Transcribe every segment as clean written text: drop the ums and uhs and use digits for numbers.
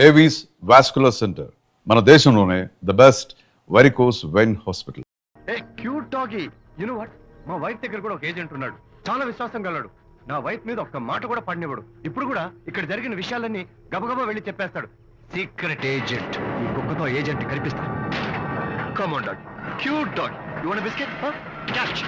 Avis vascular centre, మన దేశంలోనే the best varicose vein hospital. A cute doggy, you know what, మా wife దగ్గర కూడా ఒక ఏజెంట్ ఉన్నాడు, చాలా విశ్వాసం గలడు. నా వైఫ్ మీద ఒక్క మాట కూడా పడినివ్వడు. ఇప్పుడు కూడా ఇక్కడ జరిగిన విషయాలన్నీ గబగబా వెళ్ళి చెప్పేస్తాడు. Secret agent. ఈ కుక్కతో ఏజెంట్ కనిపిస్తా. Come on dog, cute dog, you want biscuit? Catch.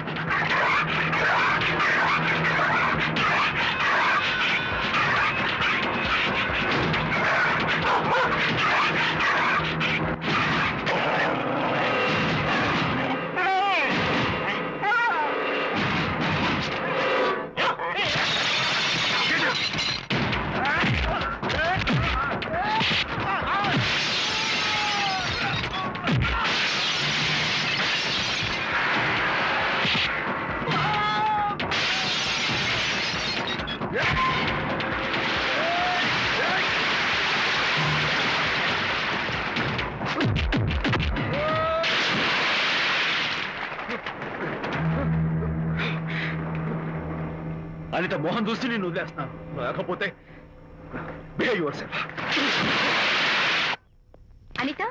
Anitha Mohan చూసి నేను వదిలేస్తున్నాను, లేకపోతే behave yourself. Anitha,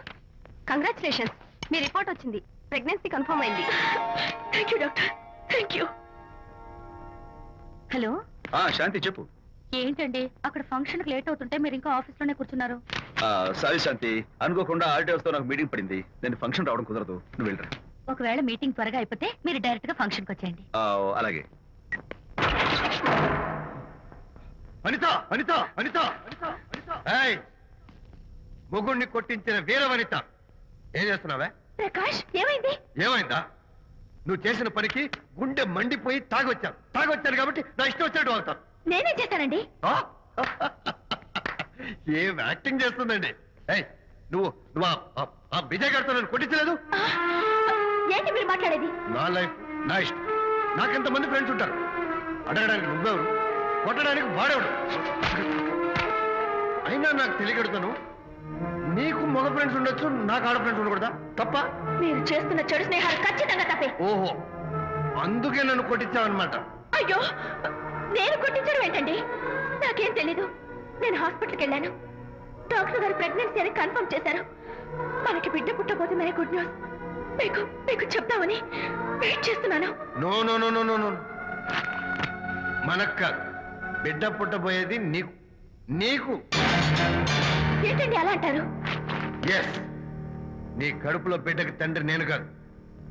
congratulations, మీ రిపోర్ట్ వచ్చింది. ప్రెగ్నెన్సీ కన్ఫర్మ్ అయింది. Thank you doctor, thank you. Hello Shanthi చెప్పు. ఏంటండి అక్కడ ఫంక్షన్ లేట్ అవుతుంటే మీరు ఇంకా ఆఫీస్ లోనే కూర్చున్నారు? సారీ శాంతి, అనుకోకుండా ఆర్టీఎస్ తో నాకు మీటింగ్ పడింది, నేను ఫంక్షన్ రావడం కుదరదు, నువ్వు వెళ్ళరా. ఒకవేళ మీటింగ్ త్వరగా అయిపోతే మీరు డైరెక్ట్ గా ఫంక్షన్ కి వచ్చేయండి. అలాగే. అనిత, అనిత, అనిత, ఏయ్, మొగుణ్ణి కొట్టించిన వీర వనిత, ఏం చేస్తున్నావే? ప్రకాష్, ఏమైంది? ఏమైందా? నువ్వు చేసిన పనికి గుండె మండిపోయి తాగొచ్చాను కాబట్టి నా ఇష్టం వచ్చినట్టు అవుతాను. నేనేం చేశానండి? ఏం యాక్టింగ్ చేస్తుందండి. ఏయ్, నువ్వు నువ్వు ఆ విజయ్ గారితో నన్ను కొట్టించలేదు. ఏంటి మీరు మాట్లాడేది? నా లైఫ్ నా ఇష్టం, నాకెంతమంది ఫ్రెండ్స్ ఉంటారు. అడగడానికి నువ్వెవరు, కొట్టడానికి వాడేవాడు. అయినా నాకు తెలియగడుతాను, నీకు మగ ఫ్రెండ్స్ ఉండొచ్చు, నాకు ఆడ ఫ్రెండ్స్ ఉండకూడదా? తప్ప? మీరు చేస్తున్న చెడు స్నేహాలు ఖచ్చితంగా తప్పే. ఓహో, అందుకే నన్ను కొట్టించావన్నమాట. అయ్యో, నేను కొట్టించడం ఏంటండి? నాకేం తెలీదు. నేను హాస్పిటల్కి వెళ్ళాను, డాక్టర్ గారు ప్రెగ్నెన్సీ అని కన్ఫర్మ్ చేశారు. మనకి బిడ్డ పుట్టబోతుందనే గుడ్ న్యూస్ మీకు చెప్తామని వెయిట్ చేస్తున్నాను. No no no no no no, మనకు కాదు, బిడ్డ పుట్టబోయేది నీకు. నీకు ఏంటండి అలా అంటారు? ఎస్, నీ కడుపులో బిడ్డకి తండ్రి నేను కాదు,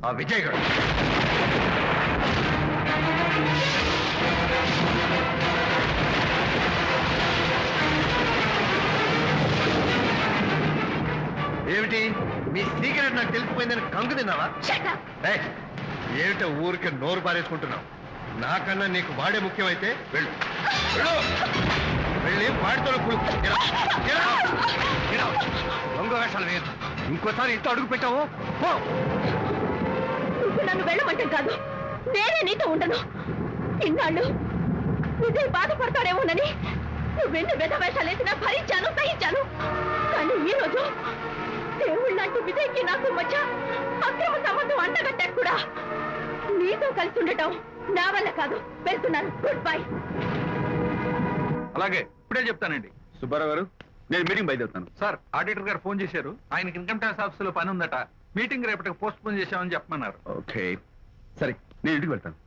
ఆ విజయ్ గారు. ఏమిటి మీ సీక్రెట్ నాకు తెలిసిపోయిందని కంగు తిన్నావా? ఏమిటో ఊరికే నోరు పారేసుకుంటున్నావు? నాకన్నా నీకు వాడే ముఖ్యమైతే వెళ్ళు, వెళ్ళి వాడితో దొంగ వేషాలు వేయదు. ఇంకోసారి ఇంట్లో అడుగు పెట్టావు, నువ్వు నన్ను వెళ్ళమంటే కాదు, నేనే నీతో ఉండను. ఇన్నాళ్ళు విజయ్ బాధపడతాడేమోనని నువ్వెన్ని వెద వేషాలు వేసినా భరించాను, సహించాను. కానీ ఈ రోజు దేవుళ్ళంటి విజయ్కి నాకు మధ్య అక్రమ సంబంధం అంటగట్టాక కూడా నీతో కలిసి ఉండటం నా వల్ల కాదు. వెళ్తున్నాను, గుడ్ బై. అలాగే, ఇప్పుడే చెప్తానండి. సుబ్బారావు గారు, నేను మీటింగ్ బయలుదేరుతాను. సార్, ఆడిటర్ గారు ఫోన్ చేశారు, ఆయనకి ఇన్కమ్ ట్యాక్స్ ఆఫీస్ లో పని ఉందట, మీటింగ్ రేపటికి పోస్ట్ పోన్ చేశామని చెప్పమన్నారు. ఓకే, సరే, నేను ఇంటికి వెళ్తాను.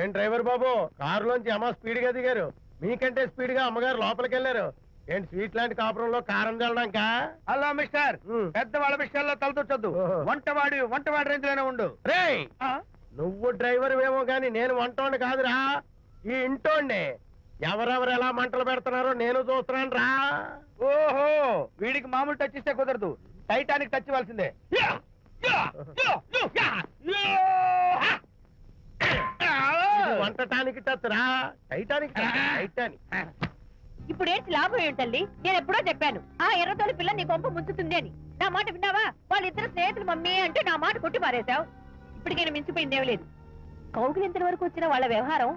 ఏం డ్రైవర్ బాబు కారులోంచి అమ్మ స్పీడ్ గా దిగారు మీకంటే స్పీడ్ గా అమ్మగారు లోపలికి వెళ్ళారు ఏంటి స్వీట్ లాంటి కాపురంలో కారం చల్లడానికా? హలో మిస్టర్ ఉమ్. పెద్దవాళ్ళ విషయాల్లో తలదొచ్చొద్దు. ఓహో. వంటవాడి రేంజ్ లోనే ఉండు. రేయ్ నువ్వు డ్రైవర్ ఏమో గాని నేను వంటోండి కాదురా ఈ ఇంటోండి ఎవరెవరు ఎలా మంటలు పెడుతున్నారో నేను చూస్తున్నాను రా. ఓహో వీడికి మామూలు టచ్ ఇస్తే కుదరదు, టైటానిక్ టచ్ ఇవ్వాల్సిందే. ఇది వంటటానికి టచ్ రా టైటానిక్ టచ్, టైటానిక్. ఇప్పుడేంటి లాభం ఏంటల్లి? నేను ఎప్పుడో చెప్పాను ఆ ఎర్రతోలి పిల్ల నీ కొంప ముంచుతుంది అని. నా మాట విన్నావా? వాళ్ళిద్దరు స్నేహితులు మమ్మీ అంటే నా మాట కొట్టి పారేశావు. ఇప్పటికైనా మించిపోయిందేం లేదు. కౌగిలింత వరకు వచ్చిన వాళ్ళ వ్యవహారం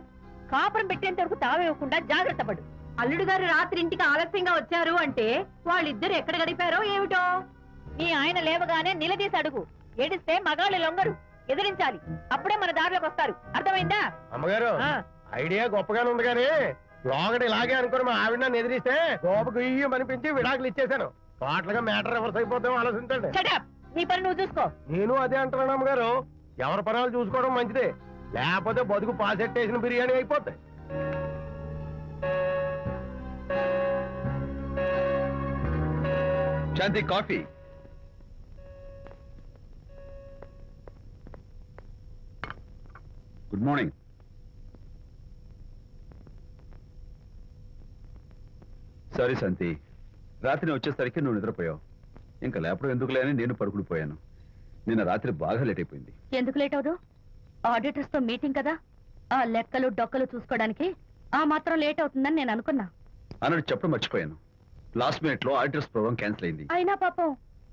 కాపురం పెట్టేంత వరకు తావేవ్వకుండా జాగ్రత్త పడు. అల్లుడు గారు రాత్రి ఇంటికి ఆలస్యంగా వచ్చారు అంటే వాళ్ళిద్దరు ఎక్కడ గడిపారో ఏమిటో. నీ ఆయన లేవగానే నిలదీసి అడుగు. ఏడిస్తే మగాళ్ళు లొంగరు, ఎదిరించాలి. అప్పుడే మన దారిలోకి వస్తారు. అర్థమైందా? అమ్మగారు ఆ. ఐడియా గొప్పగానే ఉంది కానీ లోగడ ఇలాగే అనుకుని మా ఆవిడ నన్ను ఎదిరిస్తే గోపకు ఇయ్యం అనిపించి విడాకులు ఇచ్చేశాను. టోటల్గా మ్యాటర్ రివర్స్ అయిపోతాం ఆలోచించండి. Shut up. నీ పని నువ్వు చూసుకో. నేను అదే అంటున్నాను అమ్మగారు ఎవరి పనాలు చూసుకోవడం మంచిదే లేకపోతే బతుకు పాసెట్టేసిన బిర్యానీ అయిపోతాయి. శాంతి కాఫీ. Good morning. సారీ శాంతి, రాత్రి వచ్చేసరికి నువ్వు నిద్రపోయావు. ఇంకా లేపడం ఎందుకు లేని నేను పడుకుని పోయాను. నిన్న రాత్రి బాగా లేట్ అయిపోయింది. ఎందుకు లేట్ అవదు? ఆడిటర్స్ తో మీటింగ్ కదా, ఆ లెక్కలు డొక్కలు చూసుకోవడానికి ఆ మాత్రం లేట్ అవుతుందని నేను అనుకున్నా. అన్నట్టు చెప్పడం మర్చిపోయాను. లాస్ట్ మినిట్ లో ఆడిటర్స్ ప్రోగ్రామ్ క్యాన్సిల్ అయింది. అయినా పాపం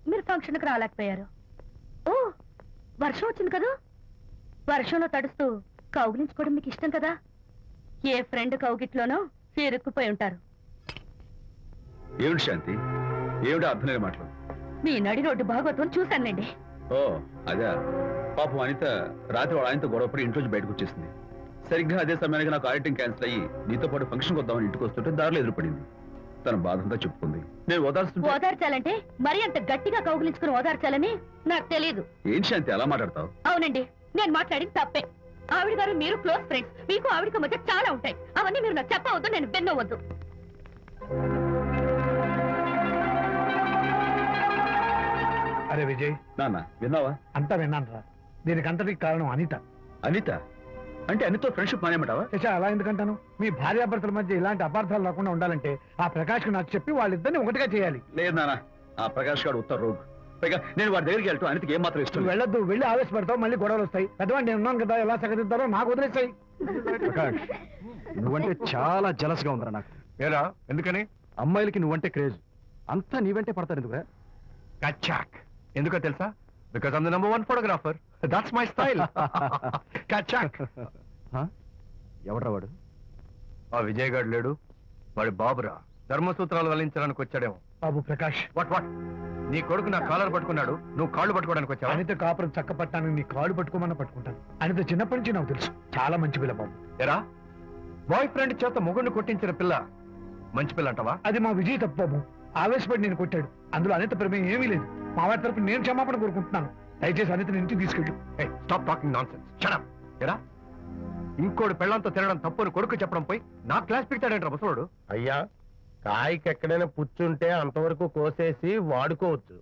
మీరు ఫంక్షన్ కి రాలేకపోయారు. ఓ వర్షం వచ్చింది కదా, వర్షంలో తడుస్తూ కౌగిలించుకోవడం మీకు ఇష్టం కదా. ఏ ఫ్రెండ్ కౌగిట్లోనో ఇరుక్కుపోయి ఉంటారు. ఏమిటి శాంతి, ఏమిటి అర్థం లేని మాటలు? మీ నడి రోడ్డు భాగవతం చూశానులేండి. ఓ అదే, పాపం అనిత రాత్రి వాళ్ళ ఆయనతో గొడవపడి ఇంట్లోంచి బయటకు వచ్చేసింది. సరిగ్గా అదే సమయానికి నాకు ఆడిటింగ్ క్యాన్సిల్ అయ్యి నీతో పాటు ఫంక్షన్కి వద్దామని ఇంటికి వస్తుంటే దారిలో ఎదురుపడింది. తన బాధంతా చెప్పుకుంది. నేను ఓదార్చుంటే ఓదార్చాలంటే మరి అంత గట్టిగా కౌగిలించుకుని ఓదార్చాలని నాకు తెలియదు. ఏంటి శాంతి అలా మాట్లాడతావు? అవునండి, నేను మాట్లాడింది తప్పే. ఆవిడ గారు మీరు క్లోజ్ ఫ్రెండ్స్, మీకు ఆవిడకి మధ్య చాలా ఉంటాయి. అవన్నీ మీరు నాకు చెప్పవద్దు, నేను విన్నవద్దు. అరే విజయ్, నాన్న విన్నావా? అంతా విన్నాను రా. దీనికి అంతటికి కారణం అనిత. అనిత అంటే అనితో ఫ్రెండ్షిప్ మానేమంటావా? శశా, అలా ఎందుకంటాను? మీ భార్యాభర్తల మధ్య ఇలాంటి అపార్థాలు రాకుండా ఉండాలంటే ఆ ప్రకాష్ నాకు చెప్పి వాళ్ళిద్దరిని ఒకటిగా చేయాలి. లేదు నాన్న, ఆ ప్రకాష్ గారు ఉత్తర రోగ్. పైగా నేను వాడి దగ్గరికి వెళ్తాను, అనితకి ఏం మాత్రం ఇష్టం నువ్వు లేదు. వెళ్ళొద్దు, వెళ్ళి ఆవేశపడతావు, మళ్ళీ గొడవలు వస్తాయి. పెద్దవాడు నేను ఉన్నాను కదా, ఎలా సగదిద్దారో నాకు వదిలేస్తాయి. ప్రకాష్, నువ్వంటే చాలా జలస్ గా ఉందిరా నాకు. ఏరా ఎందుకని? అమ్మాయిలకి నువ్వంటే క్రేజ్. అంతా నీవంటే పడతారు ఎందుకురా? కచాక్ ఎందుకో తెలుసా? Because I'm the number 1 photographer. That's my style. కచాక్. హా? ఎవడ్రా వాడు? ఆ విజయ్ గారు లేడు, వాడి బాబురా. ధర్మసూత్రాలు వల్లించడానికి వచ్చాడేమో. బాబు ప్రకాష్, వాట్ నీ కొడుకు నా కాలర్ పట్టుకున్నాడు, నువ్వు కాళ్ళు పట్టుకోవడానికి వచ్చావా? అనిత కాపురం చక్క పట్టాను, నీ కాళ్ళు పట్టుకోమన్నా పట్టుకుంటాను. అనిత చిన్నప్పటి నుంచి నాకు తెలుసు, చాలా మంచి పిల్ల బాబు. ఎరా బాయ్ ఫ్రెండ్ చేత మొగుడిని కొట్టించిన పిల్ల మంచి పిల్ల అంటావా? అది మా విజయ్ తప్పు బాబు. ఆవేశపడి నేను కొట్టాడు, అందులో అనిత ప్రమేయం ఏమీ లేదు. మా వారి తరపు నేను క్షమాపణ కోరుకుంటున్నాను. దయచేసి అనితని ఇంటికి తీసుకెళ్ళి. Stop talking nonsense. Shut up. ఎరా ఇంకోటి పెళ్ళంతో తినడం తప్పుని కొడుకు చెప్పడం పోయి నా క్లాస్ పిక్తాడంటారు ముసలోడు. అయ్యా, కాయకి ఎక్కడైనా పుచ్చుంటే అంతవరకు కోసేసి వాడుకోవచ్చు.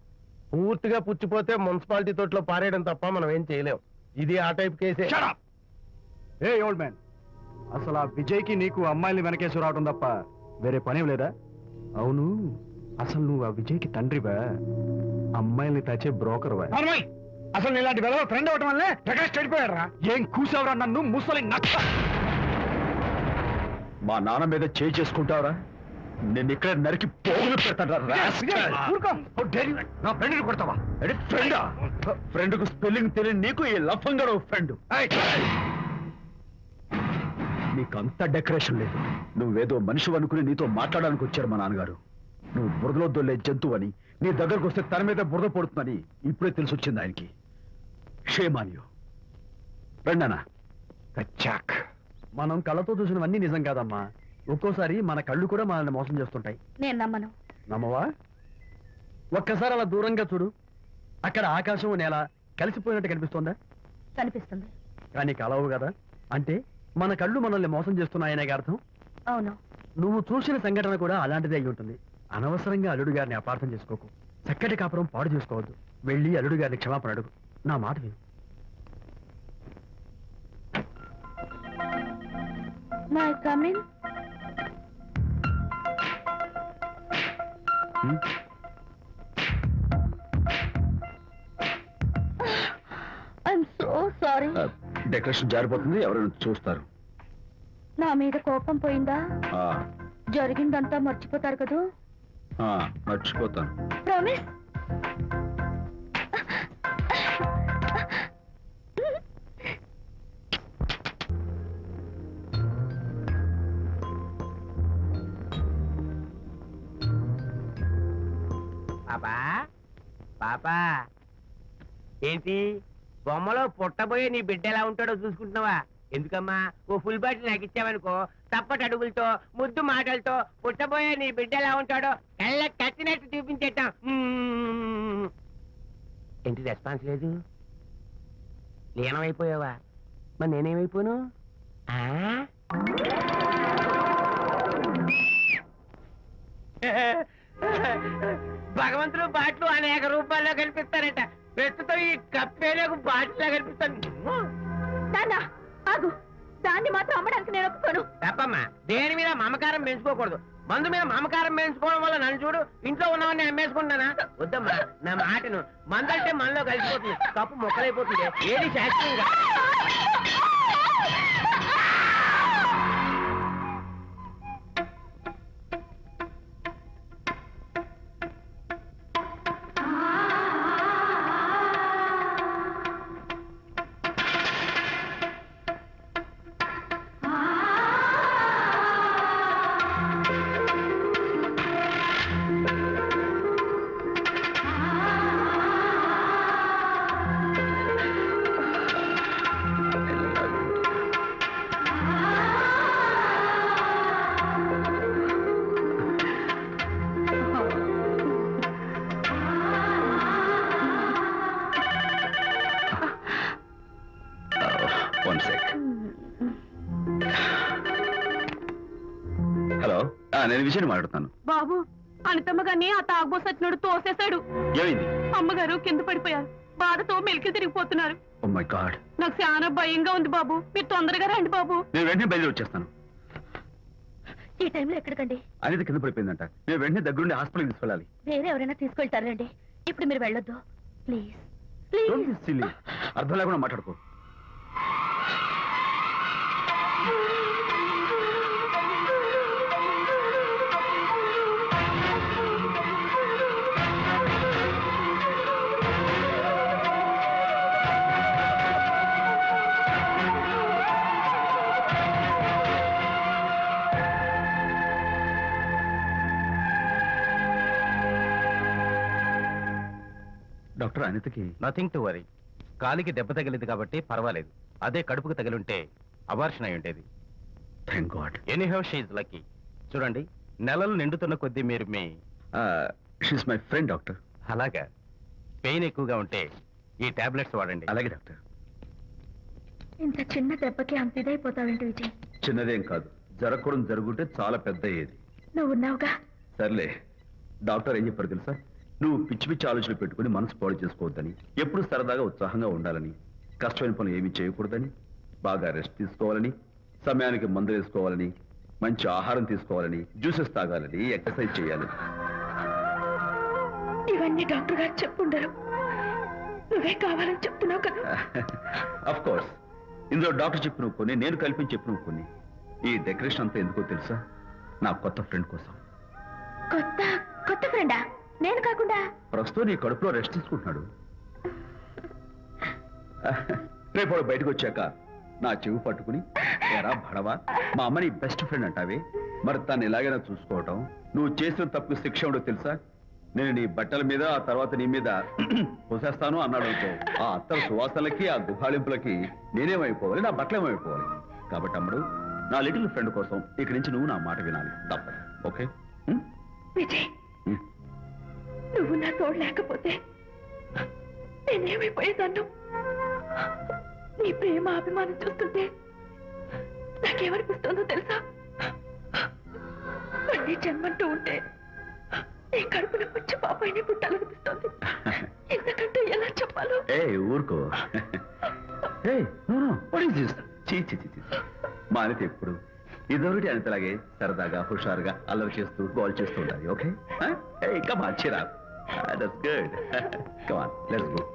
పూర్తిగా పుచ్చిపోతే మున్సిపాలిటీ తోటలో పారేయడం తప్ప మనం ఏం చేయలేం. ఇది ఆ టైప్ కేసే. ఏ ఓల్డ్ మ్యాన్, అసలు ఆ విజయ్కి నీకు అమ్మాయిని వెనకేసి రావడం తప్ప వేరే పనేం లేదా? అవును, అసలు నువ్వు ఆ విజయ్కి తండ్రివా, అమ్మాయిల్ని తెచ్చే బ్రోకర్వా? అసలు నేను ఇలాంటి వెళ్ళ ఫ్రెండ్ అవటం వల్లే ప్రకాష్ చెడిపోయాడు రా. ఏం కూసావురా నన్ను ముసలి నచ్చ? మా నాన్న మీద చేయి చేసుకుంటావరా? నేను ఇక్కడ నరికి పోగులు పెడతాను. నా ఫ్రెండ్ని కొడతావా? ఫ్రెండా? ఫ్రెండ్ కు స్పెల్లింగ్ తెలియని నీకు ఈ లఫంగా ఫ్రెండ్. నీకంత డెకరేషన్ లేదు. నువ్వేదో మనిషి అనుకుని నీతో మాట్లాడడానికి వచ్చారు మా నాన్నగారు. నువ్వు బురదలో దొల్లే జంతువు అని, నీ దగ్గరకు వస్తే తన మీద బురద పడుతుందని ఇప్పుడే తెలిసి వచ్చింది ఆయనకి. షేమాన్యు రండనా. కచాక్. మనం కళ్ళతో చూసినవన్నీ నిజం కాదమ్మా. ఒక్కోసారి మన కళ్ళు కూడా మనల్ని మోసం చేస్తుంటాయి. నేను నమ్మను. నమ్మవా? ఒక్కసారి అలా దూరంగా చూడు. అక్కడ ఆకాశం నేల కలిసిపోయినట్టు కనిపిస్తోందా? కనిపిస్తుంది. కానీ కలవు కదా. అంటే మన కళ్ళు మనల్ని మోసం చేస్తున్నాయనే అర్థం. అవును. నువ్వు చూసిన సంఘటన కూడా అలాంటిదే అయి ఉంటుంది. అనవసరంగా అల్లుడు గారిని అపార్థం చేసుకోకు. చక్కటి కాపురం పాడు చేసుకోవద్దు. వెళ్ళి అల్లుడు గారిని క్షమాపణ అడుగు. నా మాట విను. My coming. I'm so sorry. Decoration జారిపోతుంది, ఎవరైనా చూస్తారు. నా మీద కోపం పోయిందా? ఆ, జరిగిందంతా మర్చిపోతారు కదూ? ఆ, మర్చిపోతాను. ప్రామిస్. పాపా పాపా, ఏంటి బొమ్మలో పుట్టబోయే నీ బిడ్డ ఎలా ఉంటాడో చూసుకుంటున్నావా? ఎందుకమ్మా, ఓ ఫుల్ బాటిల్ నాకు ఇచ్చావనుకో, తప్పటి అడుగులతో ముద్దు మాటలతో పుట్టబోయే నీ బిడ్డ ఎలా ఉంటాడో కళ్ళ కట్టినట్టు చూపించేటాం. ఏంటి రెస్పాన్స్ లేదు? లీనమైపోయావా? మరి నేనేమైపోను? ఆ? భగవంతుడు బాట్లు అనేక రూపాల్లో కనిపిస్తారట. ప్రస్తుతం ఈ కప్పేలకు బాటిలా కనిపిస్తాను. నాన్న ఆగు, దాన్ని మాత్రం అమ్మడానికి నేను ఒప్పుకోను. తప్పమ్మా, దేని మీద మమకారం పెంచుకోకూడదు. మందు మీద మమకారం పెంచుకోవడం వల్ల నన్ను చూడు, ఇంట్లో ఉన్నవన్నీ అమ్మేసుకుంటానా? వద్దమ్మా, నా మాటను. మందంటే మనలో కలిసిపోతుంది, కప్పు మొక్కలైపోతుంది. ఏది శాస్త్రీయంగా వన్ సెక్. హలో, నేను విజయ్ మాట్లాడుతాను. బాబు, అనితమ్మ గారిని ఆ తాగుబోసు వచ్చినోడు తోసేశాడు. ఏమైంది? అమ్మగారు కింద పడిపోయారు. బాధతో మెలికి తిరిగిపోతున్నారు. Oh my God. నాకు చాలా భయంగా ఉంది బాబు. మీరు తొందరగా రండి బాబు. నేను వెంటనే బయలుదేరి వచ్చేస్తాను. ఈ టైంలో ఎక్కడికండి? అనేది కింద పడిపోయిందంట. నేను వెంటనే దగ్గరుండి హాస్పిటల్కి తీసుకెళ్ళాలి. వేరే ఎవరైనా తీసుకెళ్తారండి. ఇప్పుడు మీరు వెళ్ళొద్దు ప్లీజ్. Don't be silly. అర్థం లేకుండా మాట్లాడుకో. డాక్టర్, అనితకి నథింగ్ టు వరీ. కాలికి దెబ్బ తగిలింది కాబట్టి పర్వాలేదు. అదే కడుపుకు తగిలింటే అబార్షన్ అయి ఉండేది. Thank God. Anyhow she's lucky. చూడండి, నెలలు నిండుతున్న కొద్దీ మీరు మీ షీస్ మై ఫ్రెండ్ డాక్టర్. అలాగా పెయిన్ ఎక్కువగా ఉంటే ఈ టాబ్లెట్స్ వాడండి. అలాగే డాక్టర్. ఇంత చిన్న దెబ్బకి అంత ఇదైపోతావేంటి విజయ్? చిన్నదేం కాదు, జరగకూడదు జరుగుంటే చాలా పెద్ద అయ్యేది. నువ్వు ఉన్నావుగా. సర్లే. డాక్టర్ ఏం చెప్పారు తెలుసా? నువ్వు పిచ్చి పిచ్చి ఆలోచనలు పెట్టుకుని మనసు పాడు చేసుకోవద్దని, ఎప్పుడు సరదాగా ఉత్సాహంగా ఉండాలని, కష్టమైన పనులు ఏమీ చేయకూడదని, బాగా రెస్ట్ తీసుకోవాలని, సమయానికి మందులు వేసుకోవాలని, మంచి ఆహారం తీసుకోవాలని, జ్యూసెస్ తాగాలని, ఎక్సర్సైజ్ చేయాలి. ఇవన్నీ డాక్టర్ గారు చెప్పుండరు. నువ్వే కావాలని చెప్తున్నావు కదా. అఫ్ కోర్స్, ఇందులో డాక్టర్ చెప్పిన కొన్ని, నేను కల్పించి చెప్పిన కొన్ని. ఈ డెకరేషన్ అంతా ఎందుకో తెలుసా? నా కొత్త ఫ్రెండ్ కోసం. కొత్త కొత్త ఫ్రెండా? నేను కాకుండా? ప్రస్తుతం నీ కడుపులో రెస్ట్ తీసుకుంటున్నాడు. రేపు వాడు బయటకు వచ్చాక నా చెవి పట్టుకుని, ఎరా భడవా, మా అమ్మ నీ బెస్ట్ ఫ్రెండ్ అంటావే, మరి తను ఎలాగైనా చూసుకోవటం. నువ్వు చేసిన తప్పు శిక్ష ఉండో తెలుసా? నేను నీ బట్టల మీద, ఆ తర్వాత నీ మీద పోసేస్తాను అన్నాడు అనుకో, ఆ అత్తల సువాసనలకి, ఆ గుహాళింపులకి నేనేమైపోవాలి, నా బట్టలేమైపోవాలి. కాబట్టి అమ్ముడు, నా లిటిల్ ఫ్రెండ్ కోసం ఇక్కడి నుంచి నువ్వు నా మాట వినాలి, తప్పదు. ఓకే? విజయ్, నువ్వు నా తోడు లేకపోతే నేనేమైపోయేదాన్ని. నీ ప్రేమ అభిమానం చూస్తుంటే నాకేమనిపిస్తుందో తెలుసా? మళ్ళీ జన్మంటూ ఉంటే ఈ కడుపున వచ్చి పాపాయిని పుట్టాలనిపిస్తోంది. ఎందుకంటే ఎలా చెప్పాలో. ఏ ఊరుకో. ఏ no no what is this? చీ చీ చీ. మా అనిత ఎప్పుడు ఇదొకటి అనితలాగే సరదాగా హుషారుగా అల్లరి చేస్తూ గోల్ చేస్తూ ఉండాలి. ఓకే? ఏ come on Chira. That's good. Come on let's go.